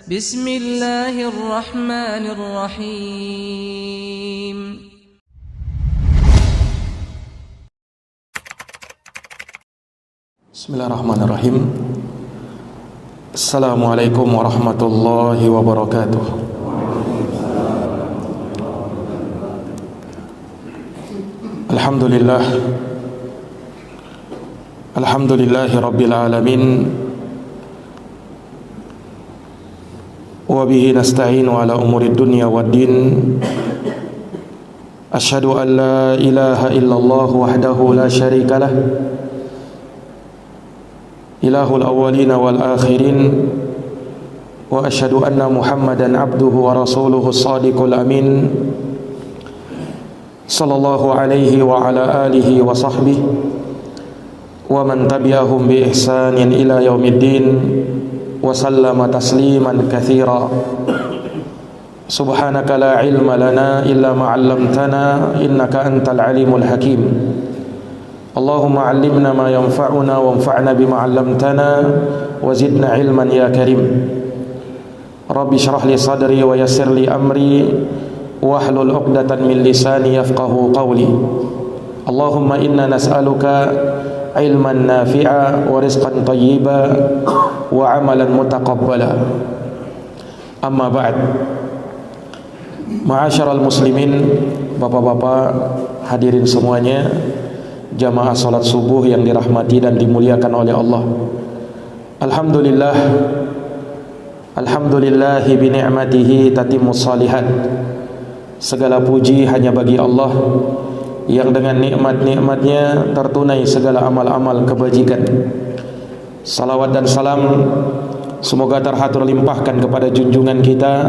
Bismillahirrahmanirrahim. Bismillahirrahmanirrahim. Assalamualaikum warahmatullahi wabarakatuh. Alhamdulillah. Alhamdulillahi rabbil alamin. Wa bihi nasta'inu ala umuri dunya waddin. Asyhadu an la ilaha illallah wahdahu la syarika lah, ilahul awwalina wal akhirin. Wa asyhadu anna Muhammadan abduhu wa rasuluhu shadiqul amin, sallallahu alaihi wa ala alihi wa sahbihi wa man tabi'ahum bi ihsanin ila yaumiddin wa sallama tasliman katsira. Subhanaka la ilma lana illa ma 'allamtana innaka antal alimul hakim. Allahumma 'allimna ma yanfa'una wanfa'na bima 'allamtana wa zidna ilman ya karim. Rabbi shrah li sadri wa yassir li amri wahlul 'uqdatan min lisani yafqahu qawli. Allahumma inna nas'aluka ilman nafi'a wa rizqan thayyiba wa amalan mutaqabbala. Amma ba'd. Ma'asyiral muslimin, bapak-bapak, hadirin semuanya, jamaah salat subuh yang dirahmati dan dimuliakan oleh Allah. Alhamdulillah, alhamdulillahi bi ni'matihi tatimmus shalihat. Segala puji hanya bagi Allah yang dengan nikmat-nikmatnya tertunai segala amal-amal kebajikan. Salawat dan salam semoga terhatur limpahkan kepada junjungan kita,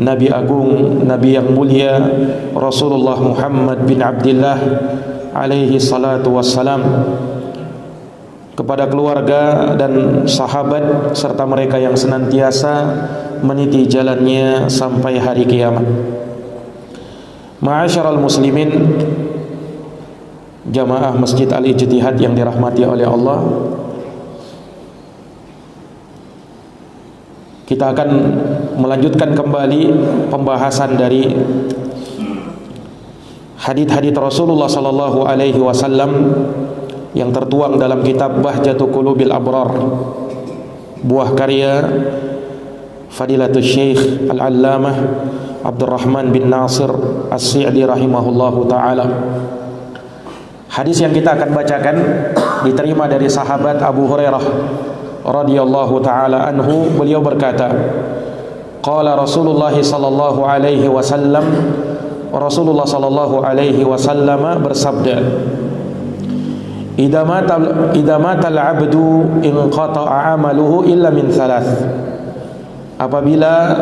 Nabi Agung, Nabi yang mulia, Rasulullah Muhammad bin Abdullah alaihi salatu wassalam, kepada keluarga dan sahabat serta mereka yang senantiasa meniti jalannya sampai hari kiamat. Ma'asyiral muslimin, jamaah Masjid Al-Ijtihad yang dirahmati oleh Allah, kita akan melanjutkan kembali pembahasan dari hadits-hadits Rasulullah sallallahu alaihi wasallam yang tertuang dalam kitab Bahjatul Qulubil Abrar, buah karya Fadilatul Syekh Al-Allamah Abdurrahman bin Nasir As-Sa'di rahimahullahu ta'ala. Hadis yang kita akan bacakan diterima dari sahabat Abu Hurairah radhiyallahu ta'ala anhu. Beliau berkata, qala Rasulullah sallallahu alaihi wasallam, Rasulullah sallallahu alaihi wasallam bersabda, idza mata al-'abdu inqata'a 'amaluhu illa min thalath. Apabila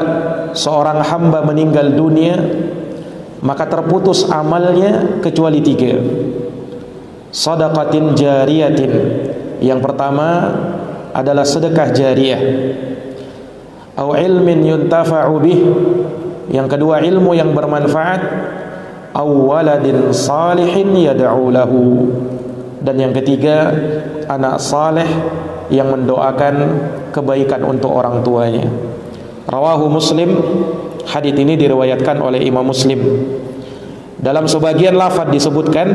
seorang hamba meninggal dunia, maka terputus amalnya kecuali tiga. Shadaqatin jariyatin, yang pertama adalah sedekah jariyah. Au ilmin yuntafa'u bih, yang kedua ilmu yang bermanfaat. Au waladin salihin yad'u lahu, dan yang ketiga anak saleh yang mendoakan kebaikan untuk orang tuanya. Rawahu Muslim. Hadits ini diriwayatkan oleh Imam Muslim. Dalam sebagian lafaz disebutkan,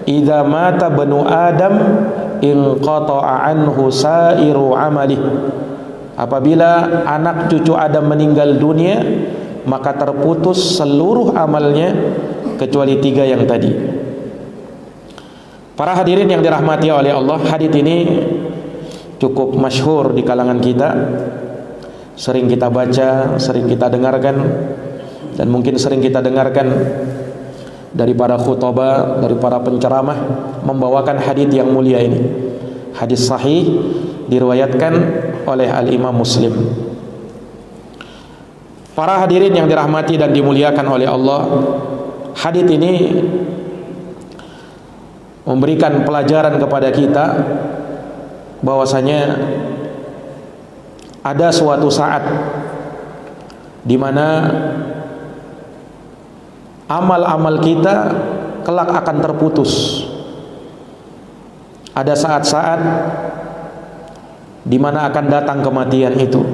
idza mata banu adam inqata'a anhu sa'iru amalih. Apabila anak cucu Adam meninggal dunia, maka terputus seluruh amalnya kecuali tiga yang tadi. Para hadirin yang dirahmati oleh Allah, hadits ini cukup masyhur di kalangan kita. Sering kita baca, sering kita dengarkan, dan mungkin sering kita dengarkan dari para khutbah, dari para penceramah membawakan hadits yang mulia ini. Hadits sahih diriwayatkan oleh Al-Imam Muslim. Para hadirin yang dirahmati dan dimuliakan oleh Allah, hadits ini memberikan pelajaran kepada kita bahwasanya ada suatu saat di mana amal-amal kita kelak akan terputus. Ada saat-saat di mana akan datang kematian itu.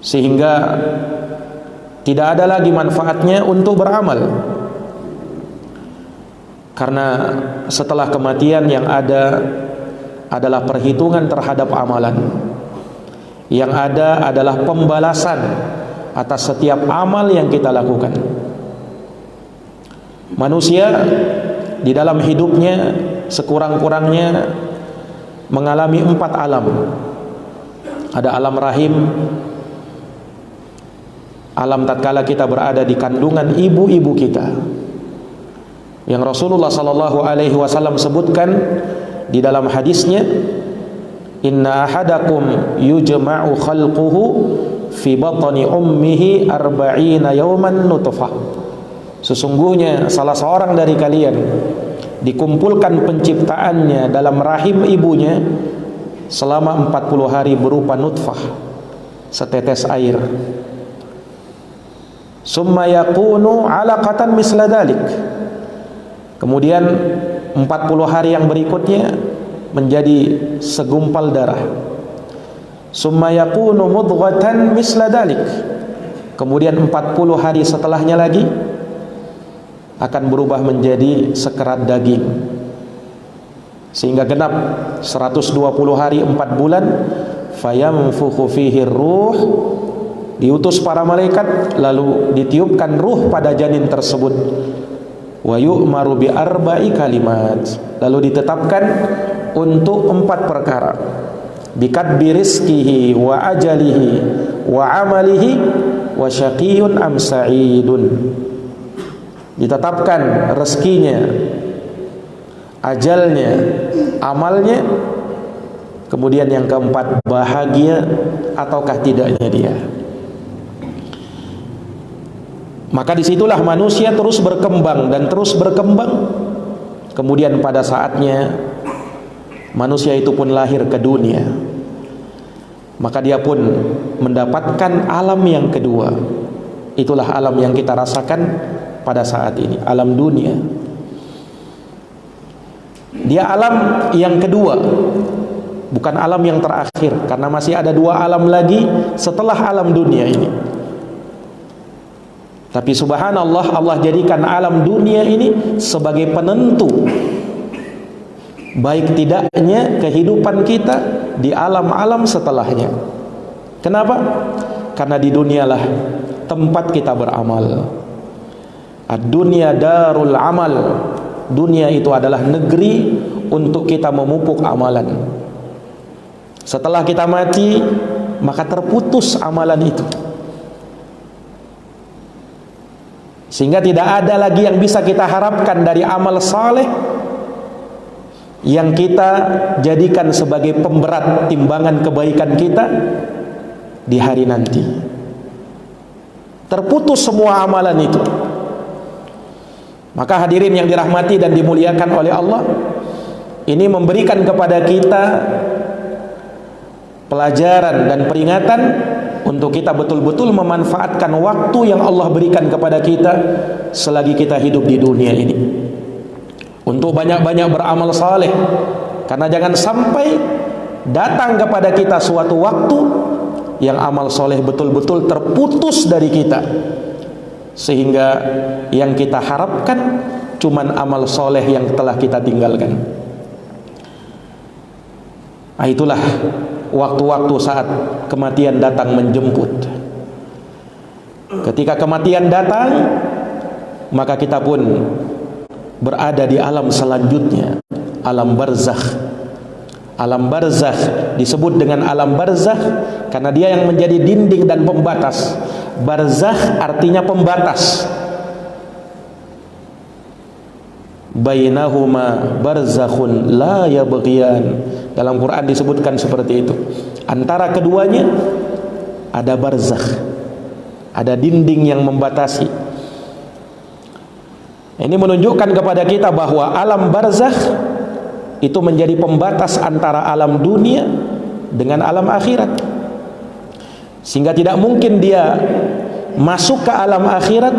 sehingga tidak ada lagi manfaatnya untuk beramal. Karena setelah kematian yang ada adalah perhitungan terhadap amalan. Yang ada adalah pembalasan atas setiap amal yang kita lakukan. Manusia di dalam hidupnya sekurang-kurangnya mengalami 4 alam. Ada alam rahim, alam tatkala kita berada di kandungan ibu-ibu kita, yang Rasulullah sallallahu alaihi wasallam sebutkan di dalam hadisnya, inna ahadakum yujma'u khalquhu fi batni ummihi arba'ina yawman nutfah. Sesungguhnya salah seorang dari kalian dikumpulkan penciptaannya dalam rahim ibunya selama 40 hari berupa nutfah, setetes air. Summa yakunu 'alaqatan misla dzalik. Kemudian 40 hari yang berikutnya menjadi segumpal darah. Summa yakunu mudghatan misla dzalik. Kemudian 40 hari setelahnya lagi akan berubah menjadi sekerat daging, sehingga genap 120 hari 4 bulan. Fayamfukhu fihi ruh, diutus para malaikat, lalu ditiupkan ruh pada janin tersebut. Wa yu'maru bi arba'i kalimat, lalu ditetapkan untuk 4 perkara: bikadbi rizkihi wa ajalihi wa amalihi wa syaqiyun am sa'idun. Ditetapkan rezekinya, ajalnya, amalnya, kemudian yang keempat, bahagia ataukah tidaknya dia. Maka disitulah manusia terus berkembang dan terus berkembang. Kemudian pada saatnya manusia itu pun lahir ke dunia, maka dia pun mendapatkan alam yang kedua. Itulah alam yang kita rasakan pada saat ini, alam dunia. Dia alam yang kedua, bukan alam yang terakhir, karena masih ada 2 alam lagi setelah alam dunia ini. Tapi subhanallah, Allah jadikan alam dunia ini sebagai penentu baik tidaknya kehidupan kita di alam-alam setelahnya. Kenapa? Karena di dunialah tempat kita beramal. Ad-dunya darul amal. Dunia itu adalah negeri untuk kita memupuk amalan. Setelah kita mati, maka terputus amalan itu, sehingga tidak ada lagi yang bisa kita harapkan dari amal saleh yang kita jadikan sebagai pemberat timbangan kebaikan kita di hari nanti. Terputus semua amalan itu. Maka hadirin yang dirahmati dan dimuliakan oleh Allah, ini memberikan kepada kita pelajaran dan peringatan untuk kita betul-betul memanfaatkan waktu yang Allah berikan kepada kita selagi kita hidup di dunia ini, untuk banyak-banyak beramal saleh. Karena jangan sampai datang kepada kita suatu waktu yang amal soleh betul-betul terputus dari kita, sehingga yang kita harapkan cuman amal soleh yang telah kita tinggalkan. Nah, itulah waktu-waktu saat kematian datang menjemput. Ketika kematian datang, maka kita pun berada di alam selanjutnya, alam barzakh. Alam barzakh disebut dengan alam barzakh karena dia yang menjadi dinding dan pembatas. Barzakh artinya pembatas. Bainahuma barzakhun la yabghiyan. Dalam Quran disebutkan seperti itu. Antara keduanya ada barzakh, ada dinding yang membatasi. Ini menunjukkan kepada kita bahwa alam barzakh itu menjadi pembatas antara alam dunia dengan alam akhirat, sehingga tidak mungkin dia masuk ke alam akhirat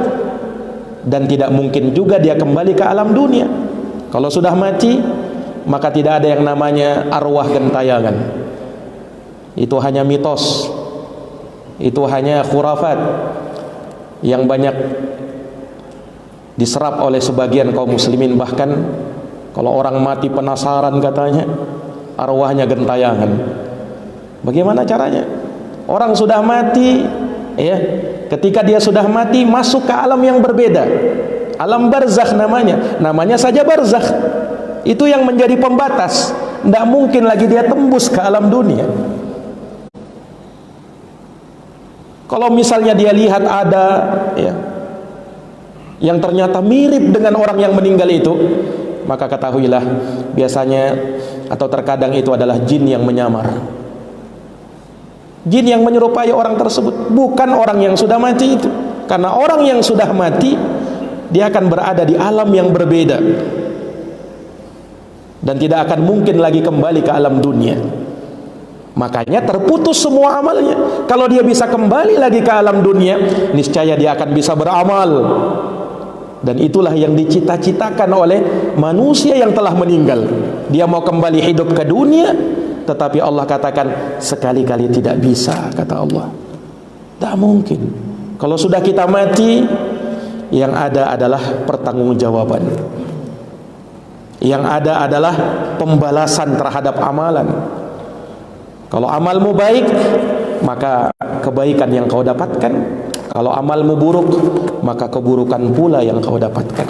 dan tidak mungkin juga dia kembali ke alam dunia. Kalau sudah mati, maka tidak ada yang namanya arwah gentayangan. Itu hanya mitos. itu hanya khurafat yang banyak diserap oleh sebagian kaum muslimin. Bahkan kalau orang mati penasaran katanya arwahnya gentayangan. Bagaimana caranya? Orang sudah mati, ya, ketika dia sudah mati masuk ke alam yang berbeda, alam barzakh namanya saja barzakh. Itu yang menjadi pembatas. Tidak mungkin lagi dia tembus ke alam dunia. Kalau misalnya dia lihat ada, ya, yang ternyata mirip dengan orang yang meninggal itu, maka ketahuilah biasanya atau terkadang itu adalah jin yang menyamar. Jin yang menyerupai orang tersebut, bukan orang yang sudah mati itu. Karena orang yang sudah mati, dia akan berada di alam yang berbeda dan tidak akan mungkin lagi kembali ke alam dunia. Makanya terputus semua amalnya. Kalau dia bisa kembali lagi ke alam dunia, niscaya dia akan bisa beramal. Dan itulah yang dicita-citakan oleh manusia yang telah meninggal. Dia mau kembali hidup ke dunia, tetapi Allah katakan sekali-kali tidak bisa, kata Allah. Tak mungkin. Kalau sudah kita mati, yang ada adalah pertanggungjawaban. Yang ada adalah pembalasan terhadap amalan. Kalau amalmu baik, maka kebaikan yang kau dapatkan. Kalau amalmu buruk, maka keburukan pula yang kau dapatkan.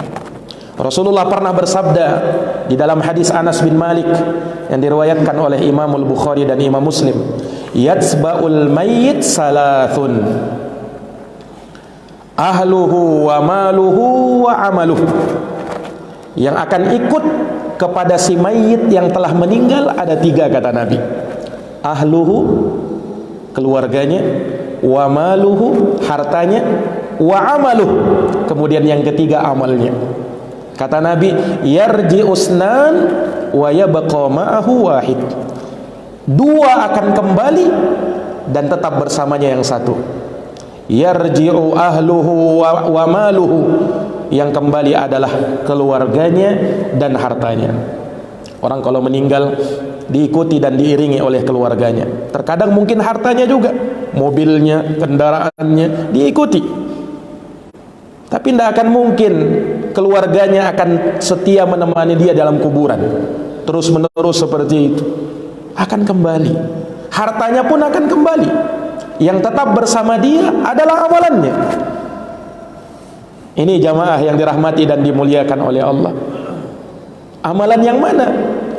Rasulullah pernah bersabda di dalam hadis Anas bin Malik yang diriwayatkan oleh Imam Al-Bukhari dan Imam Muslim, yatsba'ul mayyit salathun, ahluhu wa maluhu wa amaluhu. Yang akan ikut kepada si mayit yang telah meninggal ada 3, kata Nabi. Ahluhu, keluarganya, wa maluhu, hartanya, wa amaluhu, kemudian yang ketiga amalnya. Kata Nabi, yarji usnan wa yabqa ma'ahu wahid. 2 akan kembali dan tetap bersamanya yang 1. Yarji'u ahluhu wa maluhu, yang kembali adalah keluarganya dan hartanya. Orang kalau meninggal diikuti dan diiringi oleh keluarganya. Terkadang mungkin hartanya juga, mobilnya, kendaraannya diikuti. Tapi tidak akan mungkin keluarganya akan setia menemani dia dalam kuburan terus menerus seperti itu. Akan kembali, hartanya pun akan kembali. Yang tetap bersama dia adalah amalannya. Ini jamaah yang dirahmati dan dimuliakan oleh Allah. Amalan yang mana?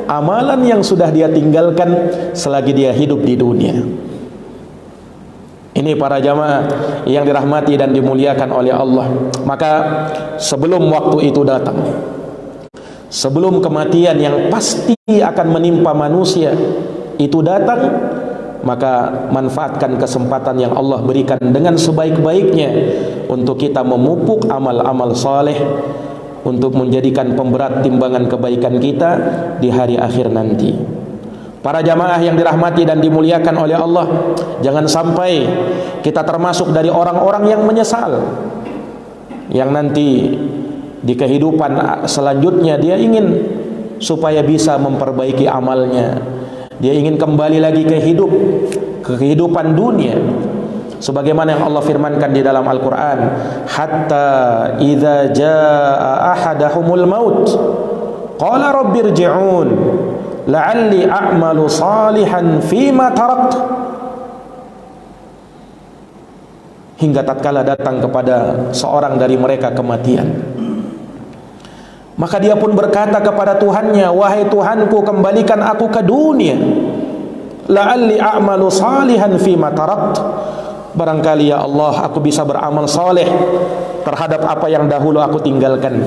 Amalan yang sudah dia tinggalkan selagi dia hidup di dunia. Ini para jamaah yang dirahmati dan dimuliakan oleh Allah. Maka sebelum waktu itu datang, sebelum kematian yang pasti akan menimpa manusia itu datang, maka manfaatkan kesempatan yang Allah berikan dengan sebaik-baiknya untuk kita memupuk amal-amal saleh, untuk menjadikan pemberat timbangan kebaikan kita di hari akhir nanti. Para jamaah yang dirahmati dan dimuliakan oleh Allah, jangan sampai kita termasuk dari orang-orang yang menyesal, yang nanti di kehidupan selanjutnya dia ingin supaya bisa memperbaiki amalnya, dia ingin kembali lagi ke kehidupan dunia, sebagaimana yang Allah firmankan di dalam Al-Quran, hatta idza jaa ahadahumul maut qala rabbirji'un la'alli a'malu salihan fima tarakt. Hingga tatkala datang kepada seorang dari mereka kematian, maka dia pun berkata kepada Tuhannya, wahai Tuhanku, kembalikan aku ke dunia, la'alli a'malu salihan fima tarakt, barangkali ya Allah aku bisa beramal saleh terhadap apa yang dahulu aku tinggalkan.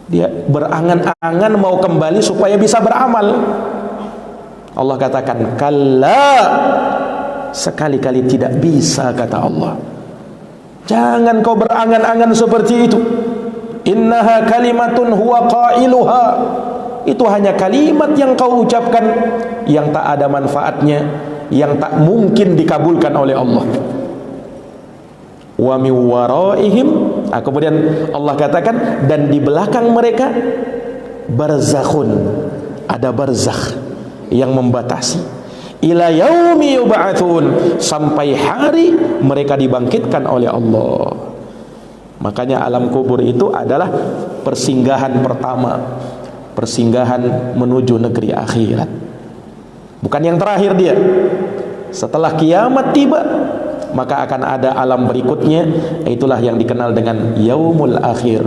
Dia berangan-angan mau kembali supaya bisa beramal. Allah katakan, kalla, sekali-kali tidak bisa, kata Allah. Jangan kau berangan-angan seperti itu. Innaha kalimatun huwa qailuha, itu hanya kalimat yang kau ucapkan yang tak ada manfaatnya, yang tak mungkin dikabulkan oleh Allah. Wa min waraihim, kemudian Allah katakan, dan di belakang mereka barzakhun, ada barzakh yang membatasi. ila yaumi yub'atsun, sampai hari mereka dibangkitkan oleh Allah. Makanya alam kubur itu adalah persinggahan pertama, persinggahan menuju negeri akhirat. Bukan yang terakhir dia. Setelah kiamat tiba, maka akan ada alam berikutnya. Itulah yang dikenal dengan yaumul akhir,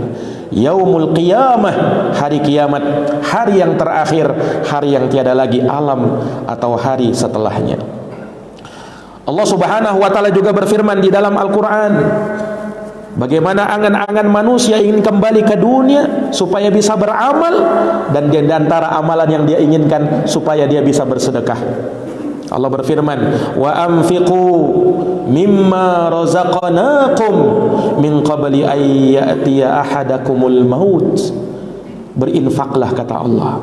yaumul qiyamah, hari kiamat, hari yang terakhir, hari yang tiada lagi alam atau hari setelahnya. Allah Subhanahu wa taala juga berfirman di dalam Al-Qur'an, bagaimana angan-angan manusia ingin kembali ke dunia supaya bisa beramal, dan di antara amalan yang dia inginkan supaya dia bisa bersedekah. Allah berfirman, wa anfiqu mimma razaqnakum min qabli an ya'tiya ahadakumul maut. Berinfaklah, kata Allah,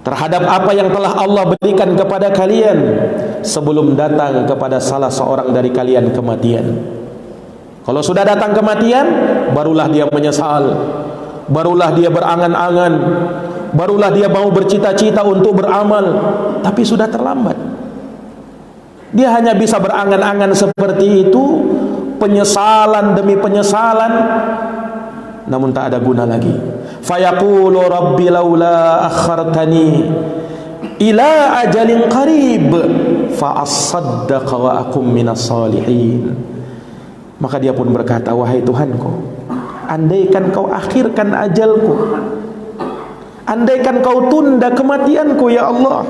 terhadap apa yang telah Allah berikan kepada kalian sebelum datang kepada salah seorang dari kalian kematian. Kalau sudah datang kematian, barulah dia menyesal, barulah dia berangan-angan, barulah dia mau bercita-cita untuk beramal, tapi sudah terlambat. Dia hanya bisa berangan-angan seperti itu, penyesalan demi penyesalan, namun tak ada guna lagi. Fayaqulu rabbi laula akhartani ila ajalin qarib fa asaddaqa wa akum minas salihin. Maka dia pun berkata, wahai Tuhanku, andaikan kau akhirkan ajalku, andaikan kau tunda kematianku ya Allah,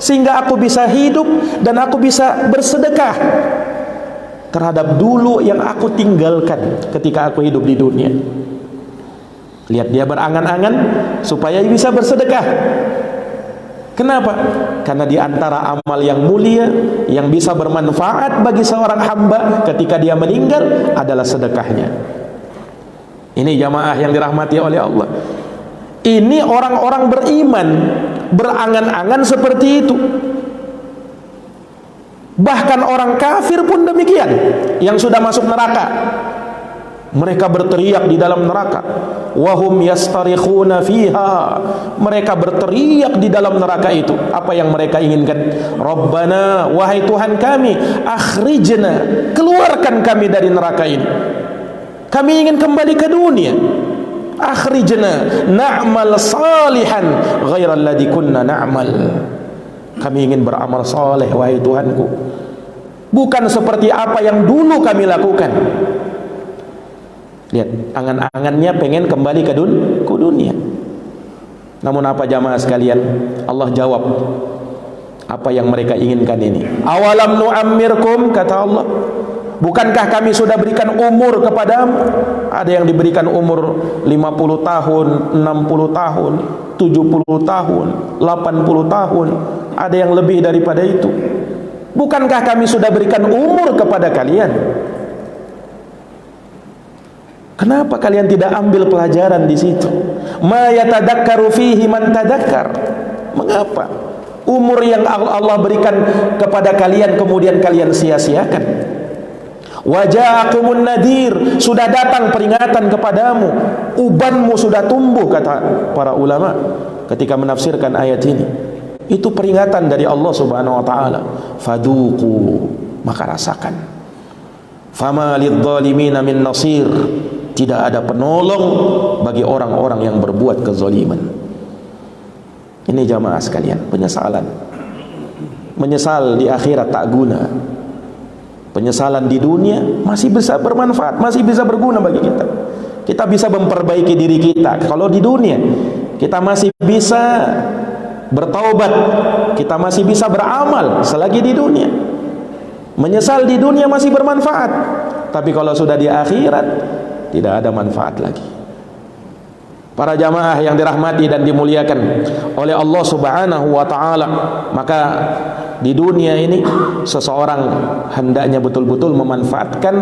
sehingga aku bisa hidup dan aku bisa bersedekah terhadap dulu yang aku tinggalkan ketika aku hidup di dunia. Lihat, dia berangan-angan supaya bisa bersedekah. Kenapa? Karena di antara amal yang mulia yang bisa bermanfaat bagi seorang hamba ketika dia meninggal adalah sedekahnya. Ini jamaah yang dirahmati oleh Allah. Ini orang-orang beriman berangan-angan seperti itu. Bahkan orang kafir pun demikian, yang sudah masuk neraka. Mereka berteriak di dalam neraka, wahum yastarikhuna fiha. Mereka berteriak di dalam neraka itu. Apa yang mereka inginkan? Rabbana, wahai Tuhan kami, akhrijna, keluarkan kami dari neraka ini. Kami ingin kembali ke dunia. Akhrijna na'mal salihan ghairal ladzi kunna na'mal. Kami ingin beramal saleh, wahai Tuhanku, bukan seperti apa yang dulu kami lakukan. Lihat, angan-angannya pengen kembali ke dunia. Namun apa jamaah sekalian? Allah jawab apa yang mereka inginkan ini. Awalam nu'ammirkum, kata Allah, bukankah kami sudah berikan umur kepadamu? Ada yang diberikan umur 50 tahun, 60 tahun, 70 tahun, 80 tahun, ada yang lebih daripada itu. Bukankah kami sudah berikan umur kepada kalian? Kenapa kalian tidak ambil pelajaran di situ? Ma yatadakkaru fihi man tadakkar. Mengapa umur yang Allah berikan kepada kalian kemudian kalian sia-siakan? Waja'akumun nadir, sudah datang peringatan kepadamu, ubanmu sudah tumbuh, kata para ulama ketika menafsirkan ayat ini. Itu peringatan dari Allah Subhanahu wa taala. Faduqu, maka rasakan. Fama lidzalimina min nasir. Tidak ada penolong bagi orang-orang yang berbuat kezaliman. Ini jamaah sekalian, penyesalan. Menyesal di akhirat tak guna. Penyesalan di dunia masih bisa bermanfaat, masih bisa berguna bagi kita. Kita bisa memperbaiki diri kita. Kalau di dunia kita masih bisa bertaubat, kita masih bisa beramal selagi di dunia. Menyesal di dunia masih bermanfaat, tapi kalau sudah di akhirat tidak ada manfaat lagi. Para jamaah yang dirahmati dan dimuliakan oleh Allah Subhanahu wa taala, maka di dunia ini seseorang hendaknya betul-betul memanfaatkan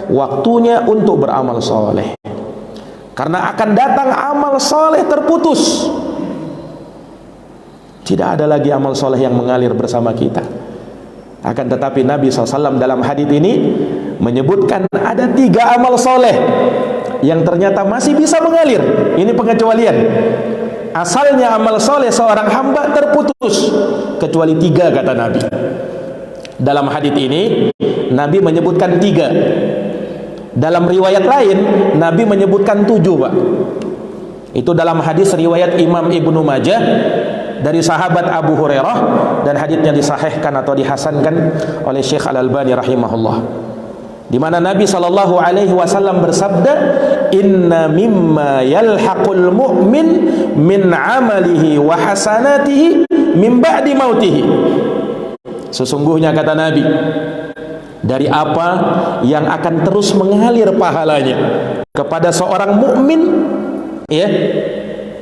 waktunya untuk beramal soleh, karena akan datang amal soleh terputus. Tidak ada lagi amal soleh yang mengalir bersama kita. Akan tetapi Nabi SAW dalam hadits ini menyebutkan ada 3 amal soleh yang ternyata masih bisa mengalir. Ini pengecualian. asalnya amal soleh seorang hamba terputus kecuali 3, kata Nabi. Dalam hadits ini Nabi menyebutkan 3. Dalam riwayat lain Nabi menyebutkan 7, Pak. Itu dalam hadis riwayat Imam Ibnu Majah dari sahabat Abu Hurairah, dan haditsnya disahihkan atau dihasankan oleh Syekh Al-Albani rahimahullah, di mana Nabi sallallahu alaihi wasallam bersabda, "Inna mimma yalhaqul mu'min min 'amalihi wa hasanatihi min ba'di mautihi." Sesungguhnya, kata Nabi, dari apa yang akan terus mengalir pahalanya kepada seorang mukmin, ya,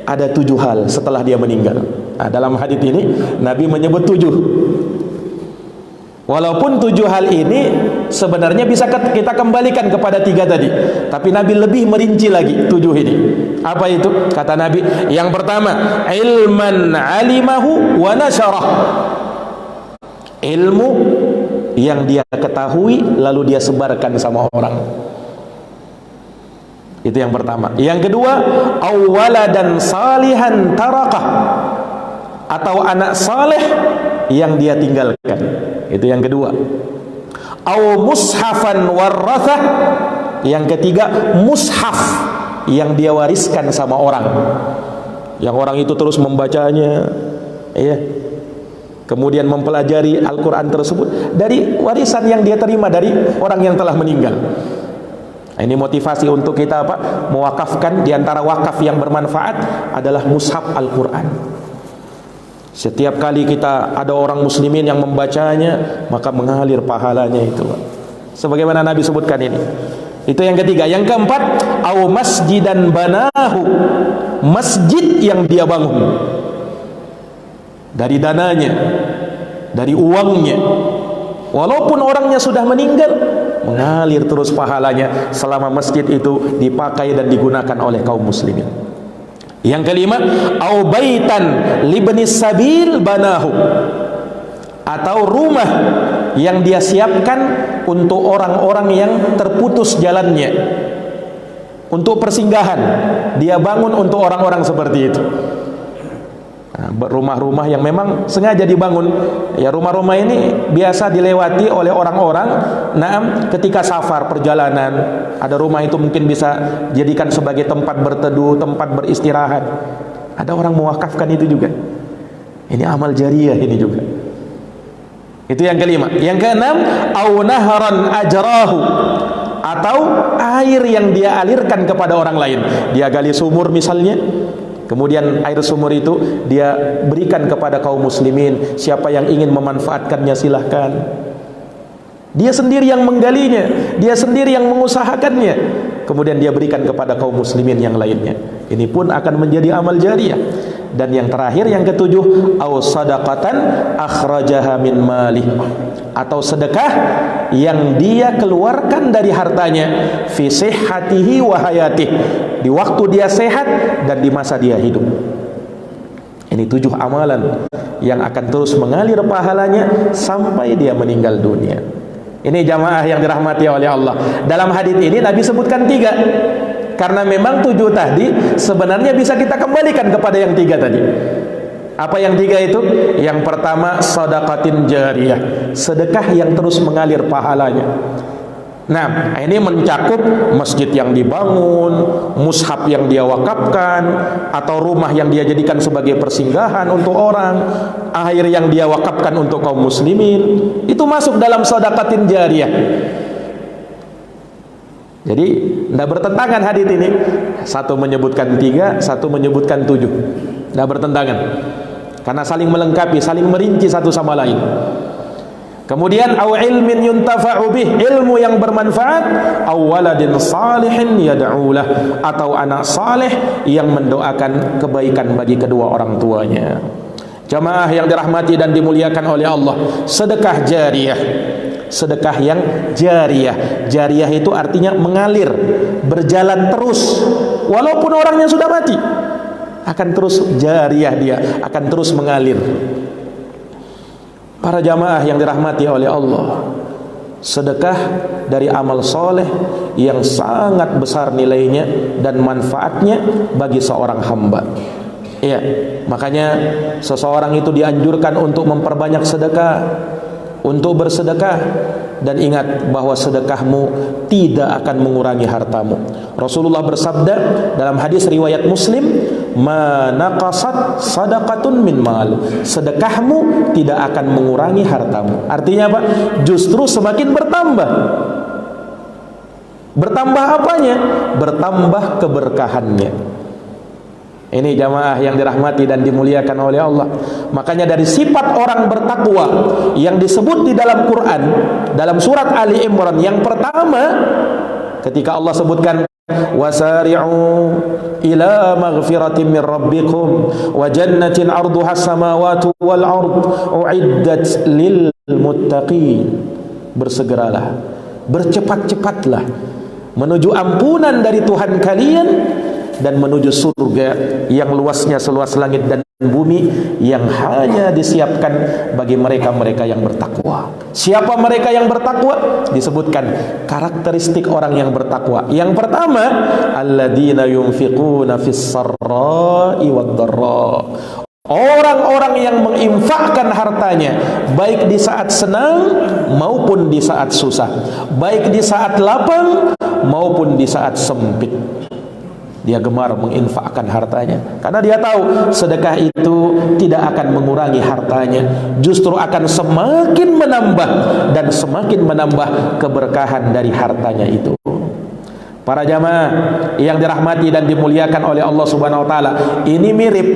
ada 7 hal setelah dia meninggal. Nah, dalam hadits ini Nabi menyebut 7. Walaupun 7 hal ini sebenarnya bisa kita kembalikan kepada 3 tadi, tapi Nabi lebih merinci lagi 7 ini. Apa itu? Kata Nabi, yang pertama, ilman alimahu wa nasyarah. Ilmu yang dia ketahui lalu dia sebarkan sama orang. Itu yang pertama. Yang kedua, awwaladan salihan tarakah, atau anak saleh yang dia tinggalkan. Itu yang kedua. Aw mushafan warathah. Yang ketiga, mushaf yang dia wariskan sama orang, yang orang itu terus membacanya, ya, kemudian mempelajari Al-Quran tersebut dari warisan yang dia terima dari orang yang telah meninggal. Ini motivasi untuk kita apa? Mewakafkan. Di antara wakaf yang bermanfaat adalah mushaf Al-Quran. Setiap kali kita ada orang muslimin yang membacanya, maka mengalir pahalanya itu, Pak. Sebagaimana Nabi sebutkan ini. Itu yang ketiga. Yang keempat, au masjidan banahu, masjid yang dia bangun dari dananya, dari uangnya. Walaupun orangnya sudah meninggal, mengalir terus pahalanya selama masjid itu dipakai dan digunakan oleh kaum muslimin. Yang kelima, au baitan libnis sabil banahu, atau rumah yang dia siapkan untuk orang-orang yang terputus jalannya, untuk persinggahan. Dia bangun untuk orang-orang seperti itu. Rumah-rumah yang memang sengaja dibangun, ya, rumah-rumah ini biasa dilewati oleh orang-orang ketika safar perjalanan. Ada rumah itu mungkin bisa jadikan sebagai tempat berteduh, tempat beristirahat. Ada orang mewakafkan itu juga. Ini amal jariyah ini juga. Itu yang kelima. Yang keenam, au naharan ajrahu, atau air yang dia alirkan kepada orang lain. Dia gali sumur misalnya, kemudian air sumur itu dia berikan kepada kaum muslimin. Siapa yang ingin memanfaatkannya silahkan. Dia sendiri yang menggalinya, dia sendiri yang mengusahakannya, kemudian dia berikan kepada kaum muslimin yang lainnya. Ini pun akan menjadi amal jariyah. Dan yang terakhir, yang ketujuh, au sadaqatan akhrajaha min malih, atau sedekah yang dia keluarkan dari hartanya, fi sihhatihi wa hayatih, di waktu dia sehat dan di masa dia hidup. Ini 7 amalan yang akan terus mengalir pahalanya sampai dia meninggal dunia. Ini jamaah yang dirahmati oleh Allah. Dalam hadis ini Nabi sebutkan 3, karena memang 7 tadi sebenarnya bisa kita kembalikan kepada yang 3 tadi. Apa yang 3 itu? Yang pertama, sedekatin jariyah, sedekah yang terus mengalir pahalanya. Nah, ini mencakup masjid yang dibangun, mushaf yang dia wakafkan, atau rumah yang dia jadikan sebagai persinggahan untuk orang, air yang dia wakafkan untuk kaum muslimin. Itu masuk dalam sedekatin jariyah. Jadi tidak bertentangan hadis ini. Satu menyebutkan 3, satu menyebutkan 7. Tidak bertentangan, karena saling melengkapi, saling merinci satu sama lain. Kemudian au ilmin yuntafa'u bih, ilmu yang bermanfaat, aw waladin salihin yad'ulah, atau anak saleh yang mendoakan kebaikan bagi kedua orang tuanya. Jamaah yang dirahmati dan dimuliakan oleh Allah, sedekah jariyah, sedekah yang jariyah. Jariyah itu artinya mengalir, berjalan terus, walaupun orangnya sudah mati, akan terus jariyah, dia akan terus mengalir. Para jamaah yang dirahmati oleh Allah, sedekah dari amal soleh yang sangat besar nilainya dan manfaatnya bagi seorang hamba. Iya, makanya seseorang itu dianjurkan untuk memperbanyak sedekah, untuk bersedekah, dan ingat bahwa sedekahmu tidak akan mengurangi hartamu. Rasulullah bersabda dalam hadis riwayat Muslim, "Ma naqasat sadaqatun min mal." Sedekahmu tidak akan mengurangi hartamu. Artinya apa? Justru semakin bertambah. Bertambah apanya? Bertambah keberkahannya. Ini jamaah yang dirahmati dan dimuliakan oleh Allah. Makanya dari sifat orang bertakwa yang disebut di dalam Quran, dalam surat Ali Imran, yang pertama ketika Allah sebutkan wasari'u ila maghfiratin min rabbikum wa jannatin 'arduhas samawati wal ard uiddat lil muttaqin. Bersegeralah, bercepat-cepatlah menuju ampunan dari Tuhan kalian dan menuju surga yang luasnya seluas langit dan bumi, yang hanya disiapkan bagi mereka-mereka yang bertakwa. Siapa mereka yang bertakwa? Disebutkan karakteristik orang yang bertakwa. Yang pertama, alladzina yunfiquna fis sarra'i wad dharra. Orang-orang yang menginfakkan hartanya baik di saat senang maupun di saat susah, baik di saat lapang maupun di saat sempit. Dia gemar menginfakkan hartanya karena dia tahu sedekah itu tidak akan mengurangi hartanya, justru akan semakin menambah dan semakin menambah keberkahan dari hartanya itu. Para jamaah yang dirahmati dan dimuliakan oleh Allah Subhanahu wa taala, ini mirip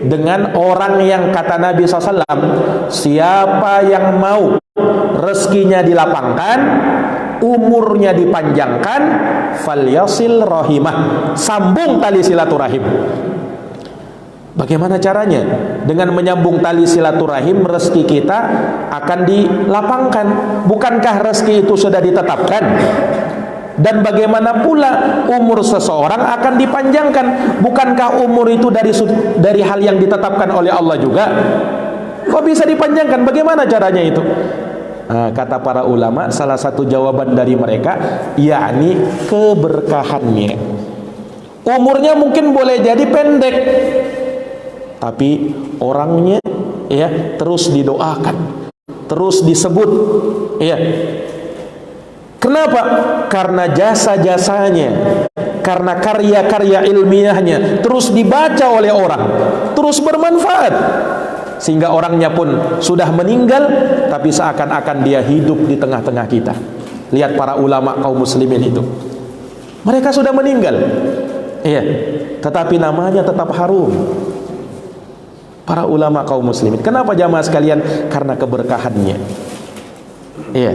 dengan orang yang kata Nabi SAW, siapa yang mau rezekinya dilapangkan, umurnya dipanjangkan, falyasil rahimah, sambung tali silaturahim. Bagaimana caranya? Dengan menyambung tali silaturahim, rezeki kita akan dilapangkan. Bukankah rezeki itu sudah ditetapkan? Dan bagaimana pula umur seseorang akan dipanjangkan? Bukankah umur itu dari hal yang ditetapkan oleh Allah juga? Kok bisa dipanjangkan? Bagaimana caranya itu? Nah, kata para ulama, salah satu jawaban dari mereka yakni keberkahannya. Umurnya mungkin boleh jadi pendek, tapi orangnya ya terus didoakan, terus disebut, ya. Kenapa? Karena jasa-jasanya, karena karya-karya ilmiahnya terus dibaca oleh orang, terus bermanfaat, sehingga orangnya pun sudah meninggal tapi seakan-akan dia hidup di tengah-tengah kita. Lihat para ulama kaum muslimin itu, mereka sudah meninggal, iya, tetapi namanya tetap harum. Para ulama kaum muslimin, kenapa jamaah sekalian? Karena keberkahannya. Iya.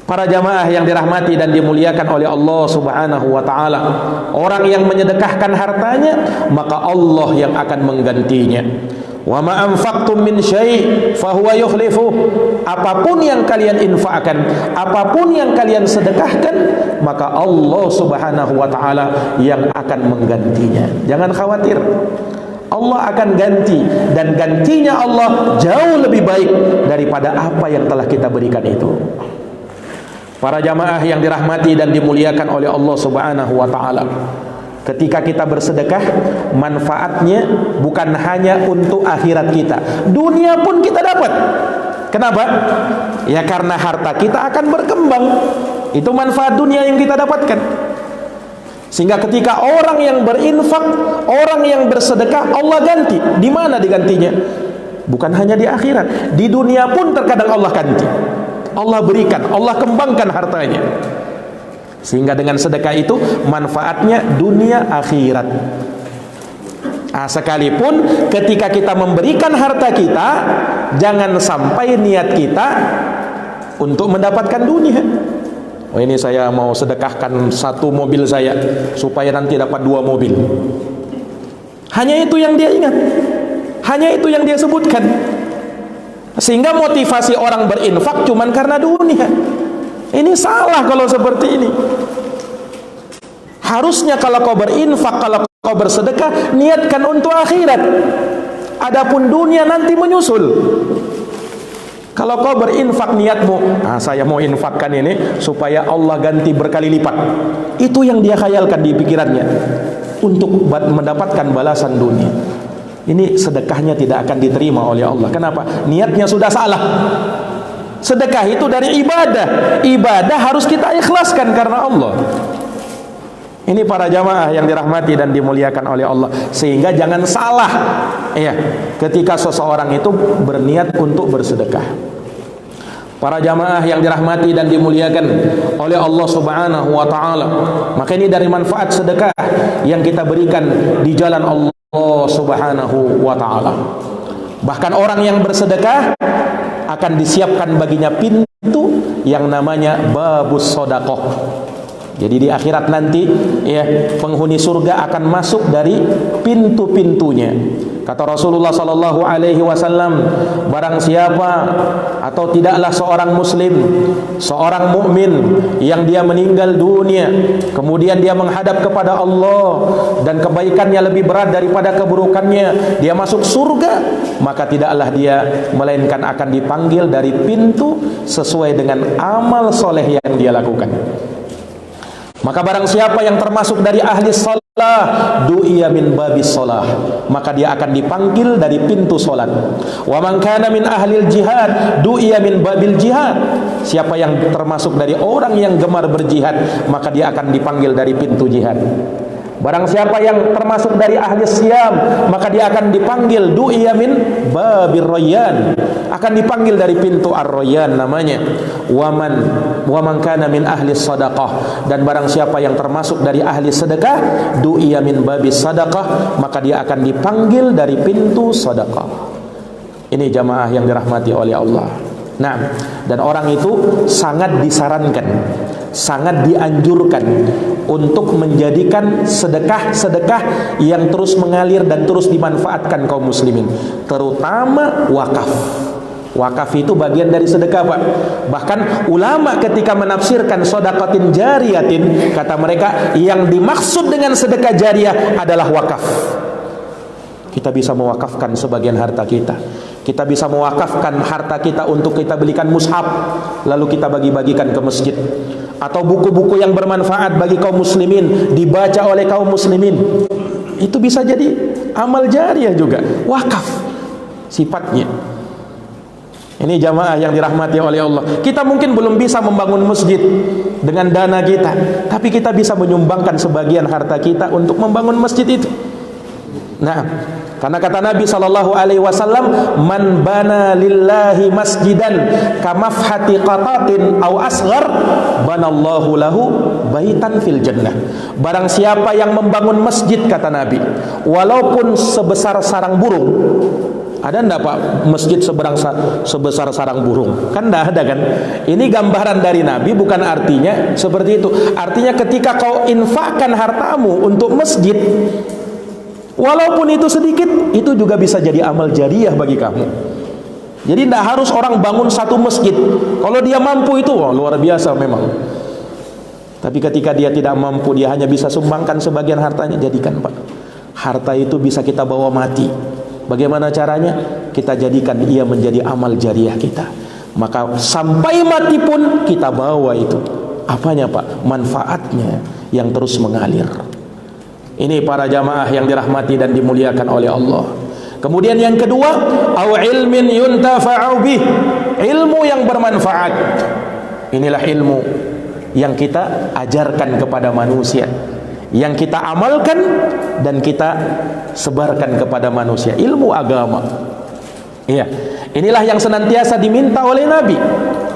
Para jamaah yang dirahmati dan dimuliakan oleh Allah Subhanahu wa taala, orang yang menyedekahkan hartanya, maka Allah yang akan menggantinya. Wa ma anfaqtum min syai' fahuwa yukhlifu. Apapun yang kalian infakkan, apapun yang kalian sedekahkan, maka Allah Subhanahu wa taala yang akan menggantinya. Jangan khawatir. Allah akan ganti, dan gantinya Allah jauh lebih baik daripada apa yang telah kita berikan itu. Para jamaah yang dirahmati dan dimuliakan oleh Allah Subhanahu wa taala, ketika kita bersedekah, manfaatnya bukan hanya untuk akhirat kita, dunia pun kita dapat. Kenapa? Ya karena harta kita akan berkembang. Itu manfaat dunia yang kita dapatkan. Sehingga ketika orang yang berinfak, orang yang bersedekah, Allah ganti. Di mana digantinya? Bukan hanya di akhirat, di dunia pun terkadang Allah ganti. Allah berikan, Allah kembangkan hartanya. Sehingga dengan sedekah itu manfaatnya dunia akhirat. Sekalipun ketika kita memberikan harta kita, jangan sampai niat kita untuk mendapatkan dunia. Oh, ini saya mau sedekahkan 1 mobil saya supaya nanti dapat 2 mobil. Hanya itu yang dia ingat, hanya itu yang dia sebutkan. Sehingga motivasi orang berinfak cuman karena dunia. Ini salah kalau seperti ini. Harusnya kalau kau berinfak, kalau kau bersedekah, niatkan untuk akhirat. Adapun dunia nanti menyusul. Kalau kau berinfak niatmu, saya mau infakkan ini supaya Allah ganti berkali lipat. Itu yang dia khayalkan di pikirannya untuk mendapatkan balasan dunia. ini sedekahnya tidak akan diterima oleh Allah. Kenapa? Niatnya sudah salah. Sedekah itu dari ibadah. Ibadah harus kita ikhlaskan karena Allah. Ini para jamaah yang dirahmati dan dimuliakan oleh Allah. Sehingga jangan salah ya, ketika seseorang itu berniat untuk bersedekah. Para jamaah yang dirahmati dan dimuliakan oleh Allah Subhanahu wa taala, maka ini dari manfaat sedekah yang kita berikan di jalan Allah Subhanahu wa taala. Bahkan orang yang bersedekah akan disiapkan baginya pintu yang namanya babus sedekah. Jadi di akhirat nanti ya, penghuni surga akan masuk dari pintu-pintunya. Kata Rasulullah sallallahu alaihi wasallam, barang siapa atau tidaklah seorang muslim, seorang mukmin yang dia meninggal dunia, kemudian dia menghadap kepada Allah dan kebaikannya lebih berat daripada keburukannya, dia masuk surga, maka tidaklah dia melainkan akan dipanggil dari pintu sesuai dengan amal soleh yang dia lakukan. Maka barang siapa yang termasuk dari ahli salah, du'iya min babis salah, maka dia akan dipanggil dari pintu salat. Wa man kana min ahlil jihad, du'iya min babil jihad. Siapa yang termasuk dari orang yang gemar berjihad, maka dia akan dipanggil dari pintu jihad. Barang siapa yang termasuk dari ahli siyam, maka dia akan dipanggil du'iya min babir rayyan, akan dipanggil dari pintu ar-rayyan namanya. Wa man kana min ahli sadaqah, dan barang siapa yang termasuk dari ahli sedekah, du'iya min babis sadaqah, maka dia akan dipanggil dari pintu sedekah. Ini jamaah yang dirahmati oleh Allah. Nah, dan orang itu sangat disarankan, sangat dianjurkan untuk menjadikan sedekah-sedekah yang terus mengalir dan terus dimanfaatkan kaum muslimin, terutama wakaf. Wakaf itu bagian dari sedekah, Pak. Bahkan ulama ketika menafsirkan sedekatin jariyatin, kata mereka yang dimaksud dengan sedekah jariyah adalah wakaf. Kita bisa mewakafkan sebagian harta kita. Kita bisa mewakafkan harta kita untuk kita belikan mushaf, lalu kita bagi-bagikan ke masjid. Atau buku-buku yang bermanfaat bagi kaum muslimin, dibaca oleh kaum muslimin. Itu bisa jadi amal jariyah juga. Wakaf sifatnya. Ini jamaah yang dirahmati oleh Allah. Kita mungkin belum bisa membangun masjid dengan dana kita, tapi kita bisa menyumbangkan sebagian harta kita untuk membangun masjid itu. Nah, karena kata Nabi sallallahu alaihi wasallam, man bana lillahi masjidan kamafhati qatatin aw asghar banallahu lahu baitan fil jannah. Barang siapa yang membangun masjid, kata Nabi, walaupun sebesar sarang burung. Ada enggak Pak masjid sebesar sarang burung? Kan enggak ada kan? Ini gambaran dari Nabi, bukan artinya seperti itu. Artinya ketika kau infakkan hartamu untuk masjid, walaupun itu sedikit, itu juga bisa jadi amal jariyah bagi kamu. Jadi tidak harus orang bangun satu masjid. Kalau dia mampu itu, wah, luar biasa memang. Tapi ketika dia tidak mampu, dia hanya bisa sumbangkan sebagian hartanya, jadikan Pak. Harta itu bisa kita bawa mati. Bagaimana caranya? Kita jadikan ia menjadi amal jariyah kita. Maka sampai mati pun kita bawa itu. Apanya Pak? Manfaatnya yang terus mengalir. Ini para jamaah yang dirahmati dan dimuliakan oleh Allah. Kemudian yang kedua, au ilmin yuntafa'u bih, ilmu yang bermanfaat. Inilah ilmu yang kita ajarkan kepada manusia, yang kita amalkan dan kita sebarkan kepada manusia, ilmu agama. Iya, inilah yang senantiasa diminta oleh Nabi.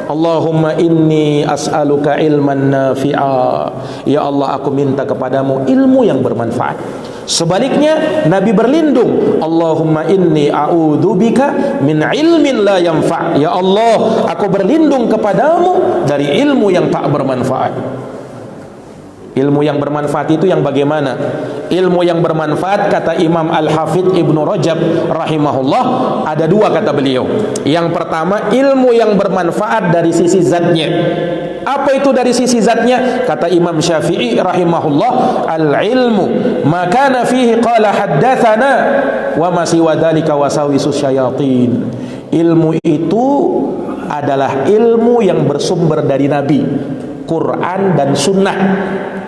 Allahumma inni as'aluka ilman nafi'a. Ya Allah, aku minta kepadamu ilmu yang bermanfaat. Sebaliknya Nabi berlindung, Allahumma inni a'udzubika min ilmin la yanfa'. Ya Allah, aku berlindung kepadamu dari ilmu yang tak bermanfaat. Ilmu yang bermanfaat itu yang bagaimana? Ilmu yang bermanfaat, kata Imam Al-Hafidh Ibnu Rajab rahimahullah, ada dua kata beliau. Yang pertama, ilmu yang bermanfaat dari sisi zatnya. Apa itu dari sisi zatnya? Kata Imam Syafi'i rahimahullah, al-ilmu makana fihi qala haddatsana wa ma siwa dzalika wasawisus syayatin. Ilmu itu adalah ilmu yang bersumber dari Nabi, Quran dan Sunnah.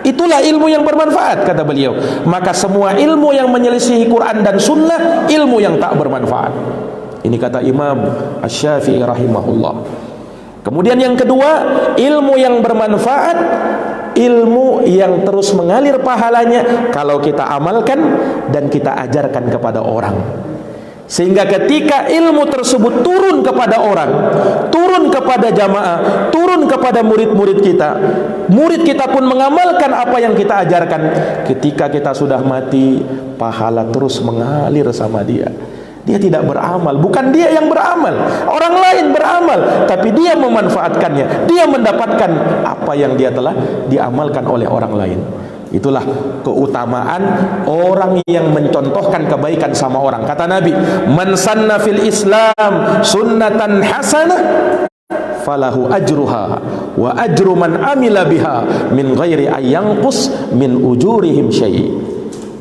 Itulah ilmu yang bermanfaat, kata beliau. Maka semua ilmu yang menyelisihi Quran dan Sunnah, ilmu yang tak bermanfaat. Ini kata Imam Asy-Syafi'i rahimahullah. Kemudian yang kedua, ilmu yang bermanfaat, ilmu yang terus mengalir pahalanya kalau kita amalkan dan kita ajarkan kepada orang. Sehingga ketika ilmu tersebut turun kepada orang, turun kepada jamaah, turun kepada murid-murid kita, murid kita pun mengamalkan apa yang kita ajarkan. Ketika kita sudah mati, pahala terus mengalir sama dia. Dia tidak beramal, bukan dia yang beramal, orang lain beramal, tapi dia memanfaatkannya. Dia mendapatkan apa yang dia telah diamalkan oleh orang lain. Itulah keutamaan orang yang mencontohkan kebaikan sama orang. Kata Nabi, man sanna fil Islam sunnatan hasanah falahu ajruha wa ajru man amila biha min ghairi ayyanqus min ujurihim syai'.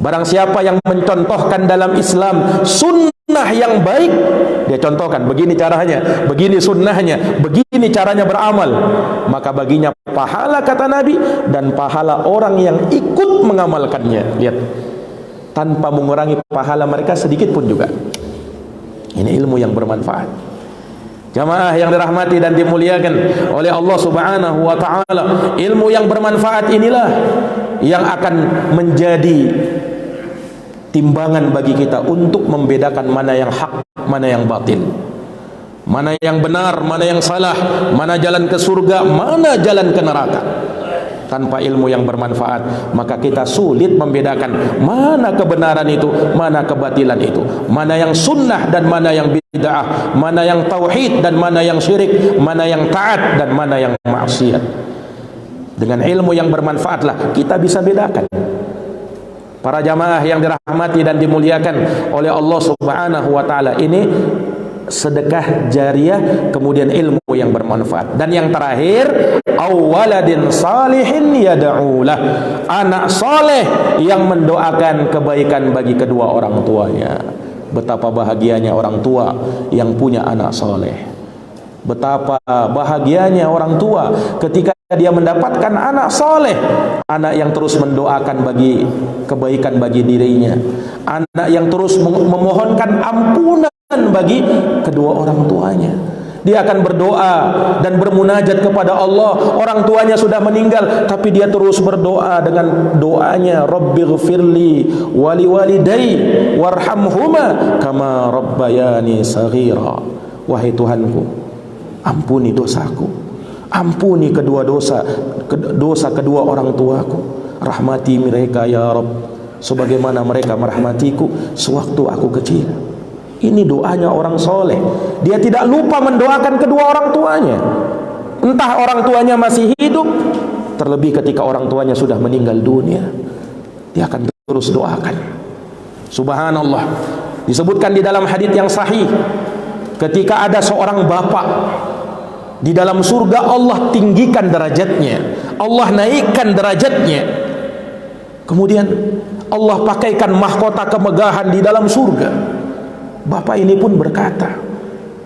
Barang siapa yang mencontohkan dalam Islam sunnah yang baik, dia contohkan begini caranya, begini sunnahnya, begini caranya beramal, maka baginya pahala, kata Nabi, dan pahala orang yang ikut mengamalkannya. Lihat, tanpa mengurangi pahala mereka sedikit pun juga. Ini ilmu yang bermanfaat. Jamaah yang dirahmati dan dimuliakan oleh Allah Subhanahu wa taala, ilmu yang bermanfaat inilah yang akan menjadi timbangan bagi kita untuk membedakan mana yang hak, mana yang batil, mana yang benar, mana yang salah, mana jalan ke surga, mana jalan ke neraka. Tanpa ilmu yang bermanfaat, maka kita sulit membedakan mana kebenaran itu, mana kebatilan itu, mana yang sunnah dan mana yang bid'ah, mana yang tauhid dan mana yang syirik, mana yang taat dan mana yang maksiat. Dengan ilmu yang bermanfaatlah kita bisa bedakan. Para jamaah yang dirahmati dan dimuliakan oleh Allah Subhanahu wa taala, ini sedekah jariyah, kemudian ilmu yang bermanfaat. Dan yang terakhir, awwaladin salihin yad'ulah, anak soleh yang mendoakan kebaikan bagi kedua orang tuanya. Betapa bahagianya orang tua yang punya anak soleh. Betapa bahagianya orang tua ketika dia mendapatkan anak soleh, anak yang terus mendoakan bagi kebaikan bagi dirinya, anak yang terus memohonkan ampunan bagi kedua orang tuanya. Dia akan berdoa dan bermunajat kepada Allah. Orang tuanya sudah meninggal, tapi dia terus berdoa dengan doanya, Rabbighfirli wali walidai warhamhuma kama rabbayani saghira. Wahai Tuhanku, ampuni dosaku, ampuni dosa kedua orang tuaku, rahmati mereka ya Rabb sebagaimana mereka merahmatiku sewaktu aku kecil. Ini doanya orang soleh. Dia tidak lupa mendoakan kedua orang tuanya, entah orang tuanya masih hidup, terlebih ketika orang tuanya sudah meninggal dunia, dia akan terus doakan. Subhanallah, disebutkan di dalam hadits yang sahih, ketika ada seorang bapak di dalam surga, Allah tinggikan derajatnya, Allah naikkan derajatnya. Kemudian Allah pakaikan mahkota kemegahan di dalam surga. Bapak ini pun berkata,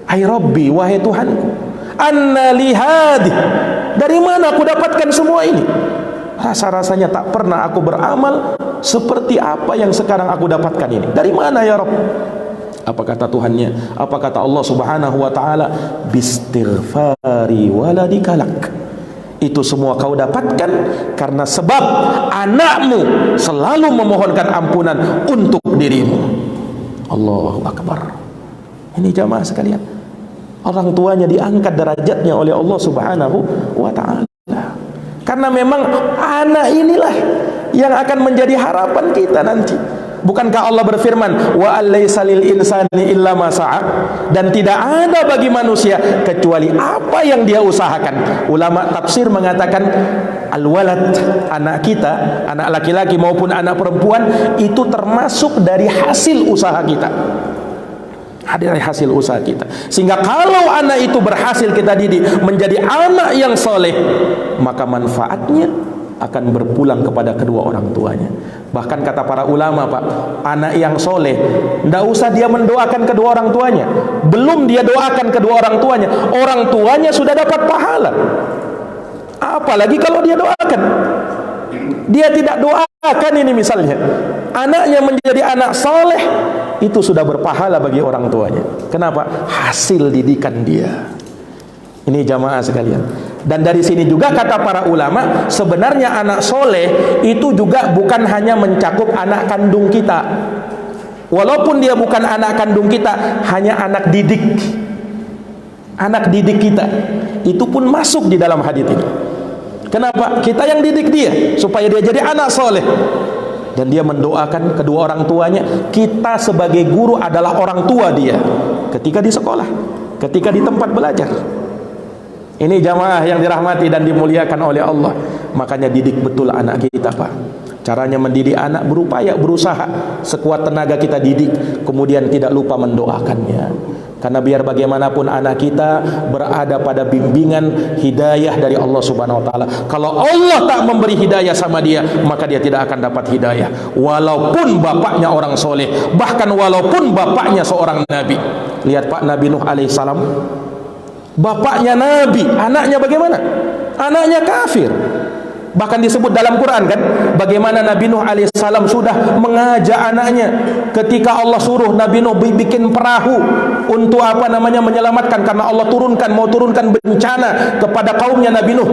"Ai Rabbi, wahai Tuhanku, anna li hadhi, dari mana aku dapatkan semua ini? Rasa-rasanya tak pernah aku beramal seperti apa yang sekarang aku dapatkan ini. Dari mana ya Rabb?" Apa kata Tuhannya? Apa kata Allah Subhanahu wa taala? Bistighfari waladikalak. Itu semua kau dapatkan karena sebab anakmu selalu memohonkan ampunan untuk dirimu. Allahu Akbar. Ini jamaah sekalian, orang tuanya diangkat derajatnya oleh Allah Subhanahu wa ta'ala. Karena memang anak inilah yang akan menjadi harapan kita nanti. Bukankah Allah berfirman, wa alaysa lil insani illa ma sa'a, dan tidak ada bagi manusia kecuali apa yang dia usahakan. Ulama tafsir mengatakan al-walad, anak kita, anak laki-laki maupun anak perempuan, itu termasuk dari hasil usaha kita. Dari hasil usaha kita. Sehingga kalau anak itu berhasil kita didik menjadi anak yang soleh, maka manfaatnya akan berpulang kepada kedua orang tuanya. Bahkan kata para ulama, Pak, anak yang soleh, tidak usah dia mendoakan kedua orang tuanya. Belum dia doakan kedua orang tuanya sudah dapat pahala. Apalagi kalau dia doakan. dia tidak doakan ini misalnya, anaknya menjadi anak soleh, itu sudah berpahala bagi orang tuanya. Kenapa? Hasil didikan dia. Ini jamaah sekalian. Dan dari sini juga kata para ulama, sebenarnya anak soleh itu juga bukan hanya mencakup anak kandung kita. Walaupun dia bukan anak kandung kita, hanya anak didik. Anak didik kita itu pun masuk di dalam hadits ini. Kenapa? Kita yang didik dia supaya dia jadi anak soleh, dan dia mendoakan kedua orang tuanya. Kita sebagai guru adalah orang tua dia ketika di sekolah, ketika di tempat belajar. Ini jamaah yang dirahmati dan dimuliakan oleh Allah. Makanya didik betul anak kita, Pak. Caranya mendidik anak, berupaya, berusaha sekuat tenaga kita didik, kemudian tidak lupa mendoakannya. Karena biar bagaimanapun anak kita berada pada bimbingan hidayah dari Allah Subhanahu wa taala. Kalau Allah tak memberi hidayah sama dia, maka dia tidak akan dapat hidayah. Walaupun bapaknya orang soleh, bahkan walaupun bapaknya seorang nabi. Lihat Pak, Nabi Nuh alaihissalam, bapaknya nabi, anaknya bagaimana? Anaknya kafir. Bahkan disebut dalam Quran kan, bagaimana Nabi Nuh alaihissalam sudah mengajak anaknya ketika Allah suruh Nabi Nuh bikin perahu untuk apa namanya menyelamatkan, karena Allah mau turunkan bencana kepada kaumnya Nabi Nuh.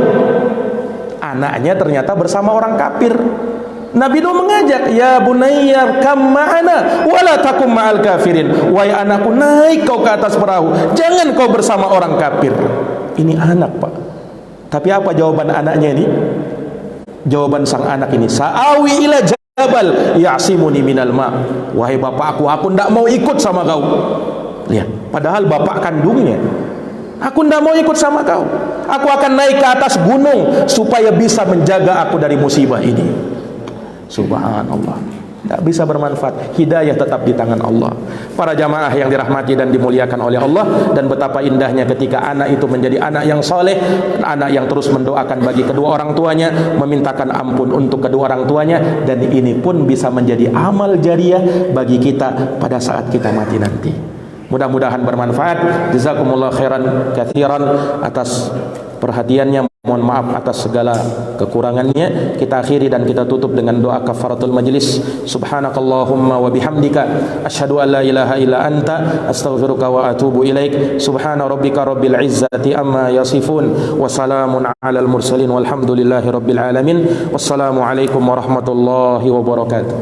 Anaknya ternyata bersama orang kafir. Nabi Nuh mengajak, ya bunayya kam ma'ana wala takum ma'al kafirin. Wahai anakku, naik kau ke atas perahu, jangan kau bersama orang kafir. Ini anak, Pak. Tapi apa jawaban anaknya ini? Jawaban sang anak ini, sa'awi ila jabal ya'simuni minal ma. Wahai bapakku, aku tidak mau ikut sama kau. Lihat, padahal bapak kandungnya, aku tidak mau ikut sama kau. Aku akan naik ke atas gunung supaya bisa menjaga aku dari musibah ini. Subhanallah. Tidak bisa bermanfaat. Hidayah tetap di tangan Allah. Para jamaah yang dirahmati dan dimuliakan oleh Allah, dan betapa indahnya ketika anak itu menjadi anak yang soleh, anak yang terus mendoakan bagi kedua orang tuanya, memintakan ampun untuk kedua orang tuanya, dan ini pun bisa menjadi amal jariah bagi kita pada saat kita mati nanti. Mudah-mudahan bermanfaat. Jazakumullah khairan katsiran atas perhatiannya. Mohon maaf atas segala kekurangannya. Kita akhiri dan kita tutup dengan doa kafaratul majlis. Subhanakallahumma wa bihamdika asyhadu an la ilaha illa anta astaghfiruka wa atubu ilaik. Subhana rabbika rabbil izzati amma yasifun wa salamun alal mursalin walhamdulillahi rabbil alamin. Wassalamu alaikum warahmatullahi wabarakatuh.